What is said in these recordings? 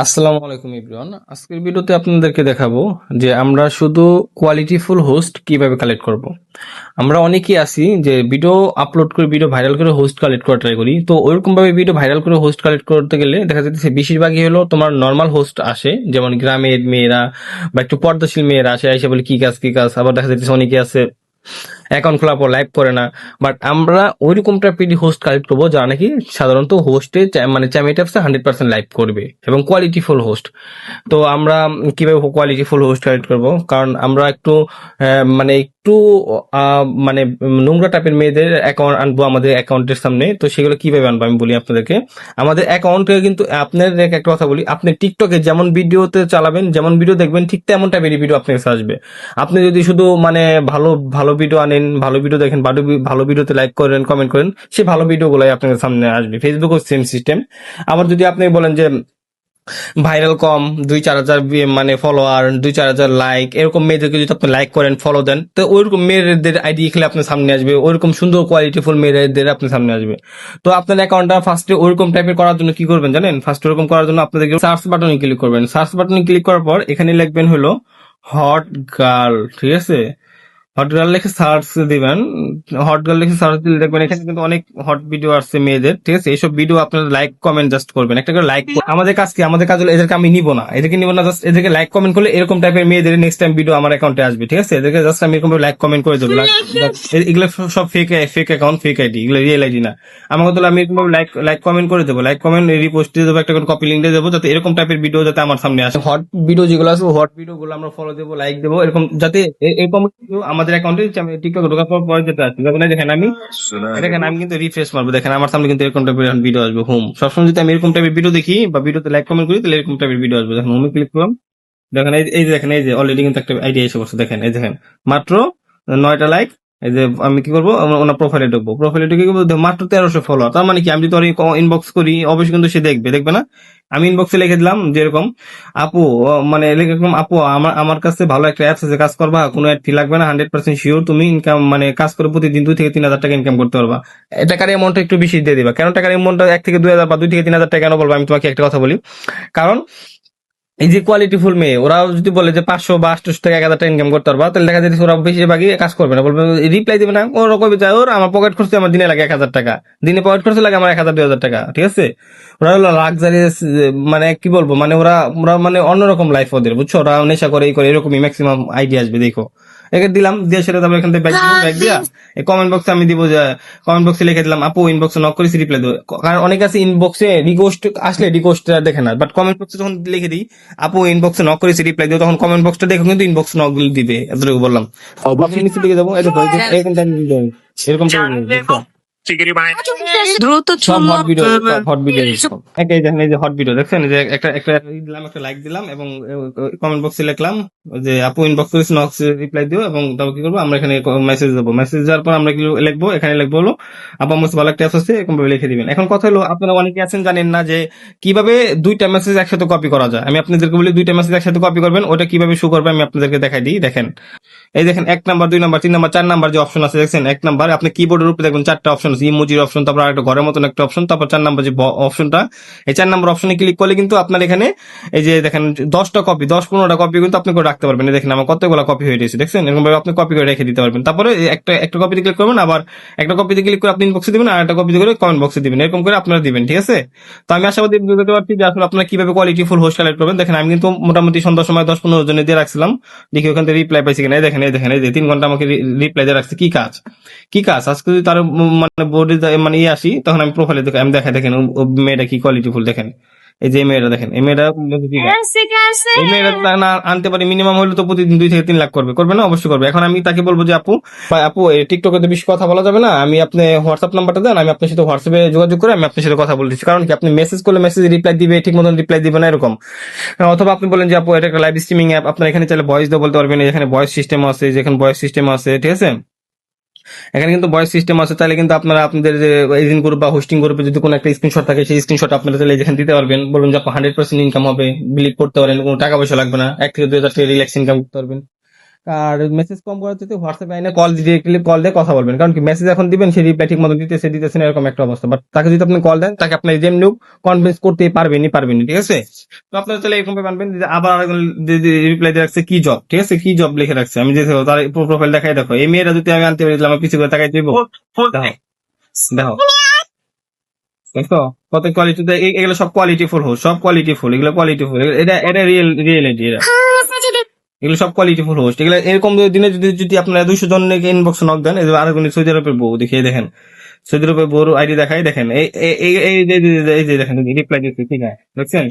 আসসালামু আলাইকুম এভরিওয়ান। আজকের ভিডিওতে আপনাদেরকে দেখাবো যে আমরা শুধু কোয়ালিটিফুল হোস্ট কিভাবে কালেক্ট করব। আমরা অনেকেই আছি যে ভিডিও আপলোড করে ভিডিও ভাইরাল করে হোস্ট কালেক্ট করা ট্রাই করি। তো ওইরকম ভাবে ভিডিও ভাইরাল করে হোস্ট কালেক্ট করতে গেলে দেখা যাচ্ছে বেশিরভাগই হলো তোমার নর্মাল হোস্ট আসে, যেমন গ্রামের মেয়েরা বা একটু পর্দাশীল মেয়েরা আসে, এসে বলে কি কাজ কি কাজ। আবার দেখা যাচ্ছে অনেকে আছে অ্যাকাউন্ট খোলার পর লাইভ করে না। বাট আমরা ওইরকম টাইপের হোস্ট কালেক্ট করবো যারা নাকি সাধারণত হোস্টে মানে চ্যামি ট্যাপসে 100% লাইভ করবে এবং কোয়ালিটিফুল হোস্ট। তো আমরা কিভাবে কোয়ালিটিফুল হোস্ট কালেক্ট করবো, কারণ আমরা একটু মানে একটু মানে নোংরা টাইপের মেয়েদের অ্যাকাউন্ট আনবো আমাদের অ্যাকাউন্টের সামনে। তো সেগুলো কিভাবে আনবো আমি বলি আপনাদেরকে। আমাদের অ্যাকাউন্টে কিন্তু আপনাদের একটা কথা বলি, আপনি টিকটকে যেমন ভিডিওতে চালাবেন, যেমন ভিডিও দেখবেন, ঠিক তেমন টাইপের ভিডিও আপনার কাছে আসবে। আপনি যদি শুধু মানে ভালো ভালো ভিডিও আনেন, ভালো ভিডিও দেখেন, ভালো ভিডিওতে লাইক করেন, কমেন্ট করেন, সেই ভালো ভিডিওগুলাই আপনার সামনে আসবে। ফেসবুকও সেম সিস্টেম। আবার যদি আপনি বলেন যে ভাইরাল কম, 2-4 হাজার মানে ফলোয়ার, 2-4 হাজার লাইক, এরকম মেয়েদেরকে যদি আপনি লাইক করেন, ফলো দেন, তো ওইরকম মেয়েদের আইডি খেলে আপনার সামনে আসবে, ওইরকম সুন্দর কোয়ালিটিফুল মেয়েদের আপনার সামনে আসবে। তো আপনার অ্যাকাউন্টটা ফার্স্টে ওইরকম টাইপের করার জন্য কি করবেন জানেন? ফার্স্ট ওরকম করার জন্য আপনাদেরকে সার্চ বাটনে ক্লিক করবেন। সার্চ বাটনে ক্লিক করার পর এখানে লিখবেন হলো হট গার্ল, ঠিক আছে? হট গার্ল লিখে সার্চ দিবেন। হট গার্ল লিখে সার্চ দিলে দেখবেন এখানে কিন্তু অনেক হট ভিডিও আসছে মেয়েদের, ঠিক আছে? এইসব ভিডিও আপনারা লাইক কমেন্ট জাস্ট করবেন, একটা করে লাইক। আমাদের কাজ কি? আমাদের কাজ হলো এদেরকে আমি নিব না, এদেরকে নিব না, জাস্ট এদেরকে লাইক কমেন্ট করলে এরকম টাইপের মেয়েদের নেক্সট টাইম ভিডিও আমার অ্যাকাউন্টে আসবে, ঠিক আছে? এদেরকে জাস্ট আমি এরকম লাইক কমেন্ট করে দেবো। এগুলো সব fake fake account, fake ID, এগুলো রিয়েল আইডি না। আমার কথা হলো আমি এরকম লাইক লাইক কমেন্ট করে দেবো, লাইক কমেন্ট রিপোস্ট দিয়ে দেবো, একটা করে কপি লিঙ্ক দিয়ে দেবো, যাতে এরকম টাইপের ভিডিও যাতে আমার সামনে আসে। হট ভিডিও যেগুলো আছে হট ভিডিও গুলো আমরা ফলো দেবো, লাইক দেবো, এরকম যাতে এরকম ভিডিও আমাদের অ্যাকাউন্টে টিকটক ঢোকার পর যেটা আসবে, যখন এই দেখেন আমি দেখেন আমি কিন্তু রিফ্রেশ মারবো, দেখেন আমার সামনে কিন্তু এরকম টাইপের ভিডিও আসবে। হোম, সবসময় যদি আমি এরকম টাইপের ভিডিও দেখি বা ভিডিওতে লাইক কমেন্ট করি, তাহলে এরকম টাইপের ভিডিও আসবে। দেখেন হোমে ক্লিক করলাম, দেখেন এই যে দেখেন, এই যে অলরেডি কিন্তু একটা আইডিয়া এসে পড়ছে। দেখেন এই দেখেন মাত্র 9টা লাইক। এই যে আমি কি করবো, ওনার প্রোফাইলে ঢুকবো, প্রোফাইলে ঢুকে কি বলবো, মাত্র 1300 ফলোয়ার। তার মানে কি, আমি যদি ইনবক্স করি অবশ্যই কিন্তু সে দেখবে, দেখবে না? আমি ইনবক্সে লিখে দিলাম যেরকম আপু, মানে লিখলাম আপু আমার আমার কাছে ভালো একটা অ্যাপস আছে, কাজ করবা, কোনো অ্যাড ফি লাগবে না, 100% শিওর তুমি ইনকাম মানে কাজ করে প্রতিদিন 2 থেকে 3 হাজার টাকা ইনকাম করতে পারবা। টাকার অ্যামাউন্টটা একটু বেশি দিয়ে দিবা। কেন টাকার অ্যামাউন্টটা 1 থেকে 2 হাজার বা 2 থেকে 3 হাজার টাকা কেন বলবো, আমি তোমাকে একটা কথা বলি। কারণ এই যে কোয়ালিটিফুল মেয়ে, ওরাও যদি বলে যে 500 বা 800 টাকা 1,000 টাকা ইনকাম করতে পারবা, তাহলে দেখা যাচ্ছে ওরা বেশিরভাগই কাজ করবে না, বলবে রিপ্লাই দিবে না। ওরা কবে যায়, ওর আমার পকেট খরচে আমার দিনে লাগে 1,000 টাকা, দিনে পকেট খরচে লাগে আমার 1,000-2,000 টাকা, ঠিক আছে? ওরা হলো লাক্সারিয়াস, মানে কি বলবো, মানে ওরা ওরা মানে অন্যরকম লাইফ ওদের, বুঝছো? ওরা নেশা করে, এই করে, এরকমই ম্যাক্সিমাম আইডিয়া আসবে। দেখো একে দিলাম, দিয়ে সেটা তারপর এখান থেকে ব্যাগ দিব, ব্যাগ দিয়া এই কমেন্ট বক্সে আমি দিব যে, কমেন্ট বক্সে লিখে দিলাম আপু ইনবক্সে নক করেছি, রিপ্লাই দেবো। কারণ অনেকে আছে ইনবক্সে রিকোয়েস্ট আসলে রিকোয়েস্টটা দেখে না, বাট কমেন্ট বক্সে যখন লিখে দিই আপু ইনবক্সে নক করেছি, রিপ্লাই দিও, তখন কমেন্ট বক্সটা দেখো কিন্তু ইনবক্স নক দিবে। এতটুকু বললাম। অবশ্যই নিচে দিকে যাবো, এটা এরকম এরকম দ্রুত সব হট ভিডিও, চলো। সব হট ভিডিও এই দেখেন, এই যে হট ভিডিও দেখছেন, এই যে একটা একটা দিলাম, একটা লাইক দিলাম, এবং কমেন্ট বক্সে লিখলাম যে আপু ইনবক্স করেছি, নক রিপ্লাই দিও, এবং তারপর কি করবো, আমরা এখানে মেসেজ দেবো। মেসেজ দেওয়ার পর আমরা কি লিখবো, এখানে লিখবো হলো আপু আমার কাছে ভালো একটা অ্যাপস আছে, এরকম ভাবে লিখে দিবেন। এখন কথা হলো আপনারা অনেকে আছেন জানেন না যে কিভাবে 2টা মেসেজ একসাথে কপি করা যায়। আমি আপনাদেরকে বলি 2টা মেসেজ একসাথে কপি করবেন, ওটা কিভাবে শো করবে আমি আপনাদেরকে দেখাই দিই। দেখেন এই দেখেন 1 নাম্বার, 2 নাম্বার, 3 নাম্বার, 4 নাম্বার যে অপশন আছে দেখছেন, 1 নাম্বার আপনি কিবোর্ডের উপরে দেখবেন 4টা অপশন আছে, ইমোজির অপশন, তারপর আরেকটা ঘরের মতন একটা অপশন, তারপর 4 নাম্বার যে অপশনটা, এই 4 নাম্বার অপশনে ক্লিক করলে কিন্তু আপনার এখানে এই যে দেখেন 10টা কপি, 10-15টা কপি কিন্তু আপনি করে রাখতে পারবেন। এই দেখেন আমার কতগুলো কপি হয়ে গেছে, দেখছেন? এরকম ভাবে আপনি কপি করে রেখে দিতে পারবেন। তারপরে একটা একটা কপিতে ক্লিক করবেন, আবার একটা কপিতে ক্লিক করে আপনি ইনবক্সে দিবেন, আর একটা কপিতে করে কমেন্ট বক্সে দিবেন, এরকম করে আপনারা দিবেন, ঠিক আছে? তো আমি আশাবাদী বুঝতে পারছি যে আসলে আপনারা কিভাবে কোয়ালিটি ফুল হোস্ট কালেক্ট করবেন। দেখেন আমি কিন্তু মোটামুটি সন্ধ্যার সময় 10-15 জনে দিয়ে রাখছিলাম, দেখি ওখান থেকে রিপ্লাই পাইছি কিনা। এই দেখেন, এই দেখেন, এই যে 3 ঘন্টা আমাকে রিপ্লাই দিয়ে রাখছে। কি কাজ, কি কাজ? আজকে যদি তার মানে বোর্ডে মানে ইয়ে আসি, তখন আমি প্রোফাইলে দেখে আমি দেখাই, দেখেন ও মেয়েটা কি কোয়ালিটি ফুল। দেখেন এই যে মেয়েটা, দেখেন এই মেয়েটা কি কাজ? এই মেয়েটা না আনতে পারি মিনিমাম হলে তো প্রতিদিন 2 থেকে 3 লাখ করবে, করবে না? অবশ্যই করবে। এখন আমি তাকে বলবো যে আপু, ভাই আপু এই টিকটকে তো বেশি কথা বলা যাবে না, আমি আপনি হোয়াটসঅ্যাপ নাম্বারটা দেন, আমি আপনার সাথে হোয়াটসঅ্যাপে যোগাযোগ করে আমি আপনার সাথে কথা বলে দিচ্ছি। কারণ কি, আপনি মেসেজ করলে মেসেজ রিপ্লাই দিবে, ঠিক মতন রিপ্লাই দিবে না, এরকম। অথবা আপনি বলেন যে আপু এটা একটা লাইভ স্ট্রিমিং অ্যাপ, আপনার এখানে চাইলে ভয়েস দিয়ে বলতে পারবেন, এখানে ভয়েস সিস্টেম আছে, যেখানে ভয়েস সিস্টেম আছে, ঠিক আছে? এখানে কিন্তু ভয়েস সিস্টেম আছে, তাহলে কিন্তু আপনারা আপনাদের যে এজেন্ট গ্রুপ বা হোস্টিং গ্রুপে যদি কোনো একটা স্ক্রিনশট থাকে, সেই স্ক্রিনশট আপনারা তাহলে যেখানে দিতে পারবেন, বলুন যে আপনি 100% ইনকাম হবে, বিলিভ করতে পারেন, কোনো টাকা পয়সা লাগবে না, 1 থেকে 2 হাজার টাকা রিল্যাক্স ইনকাম করতে পারবেন। আর মেসেজ কম করার চাইতে হোয়াটসঅ্যাপে আইনে কল দিয়ে কথা বলবেন, কারণ কি মেসেজ এখন দিবেন সে রিপ্লাই ঠিক মতো দিতেছে না, এরকম একটা অবস্থা। বাট তাকে যদি আপনি কল দেন, তাকে আপনি যেমনি কনভিন্স করতে পারবেনই, ঠিক আছে। তো আপনারা তাহলে এরকম ভাবে মানবেন যে আবার রিপ্লাই দিয়ে রাখছে কি জব, ঠিক আছে, কি জব লিখে রাখছে, আমি যে তার প্রোফাইল দেখাই, দেখো এই মেয়েরা যদি আমি আনতে পারি তাহলে আমার পিছু করে তাকাই দিব। দেখো দেখো দেখো কত কোয়ালিটিতে, এগুলো সব কোয়ালিটিফুল হোস্ট, সব কোয়ালিটিফুল, এগুলো কোয়ালিটিফুল, এটা এটা রিয়েলিটি, এগুলো সব কোয়ালিটিফুল হোস্ট। এগুলো এরকম দিনে যদি যদি আপনারা 200 জনকে ইনবক্স নক দেন, এই যে আরেকজন সৌদি আরবের বউ দেখিয়ে দেখেন, সৌদি আরবের বউর আইডি দেখাই দেখেন, এই যে দেখেন রিপ্লাই দিচ্ছে, ঠিক আছে, দেখছেন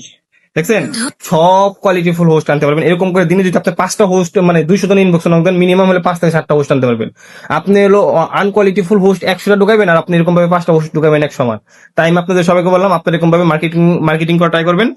দেখছেন, সব কোয়ালিটিফুল হোস্ট আনতে পারবেন। এরকম করে দিনে যদি আপনি 5টা হোস্ট, মানে 200 জন ইনবক্স নক দেন, মিনিমাম হলে 5 থেকে 7টা হোস্ট আনতে পারবেন। আপনি হলো আনকোয়ালিটিফুল হোস্ট 100টা ঢুকাইবেন, আর আপনি এরকম ভাবে 5টা হোস্ট ঢুকাবেন এক সময়। তাই আমি আপনাদের সবাইকে বললাম, আপনারা এরকম ভাবে মার্কেটিং করা ট্রাই করবেন।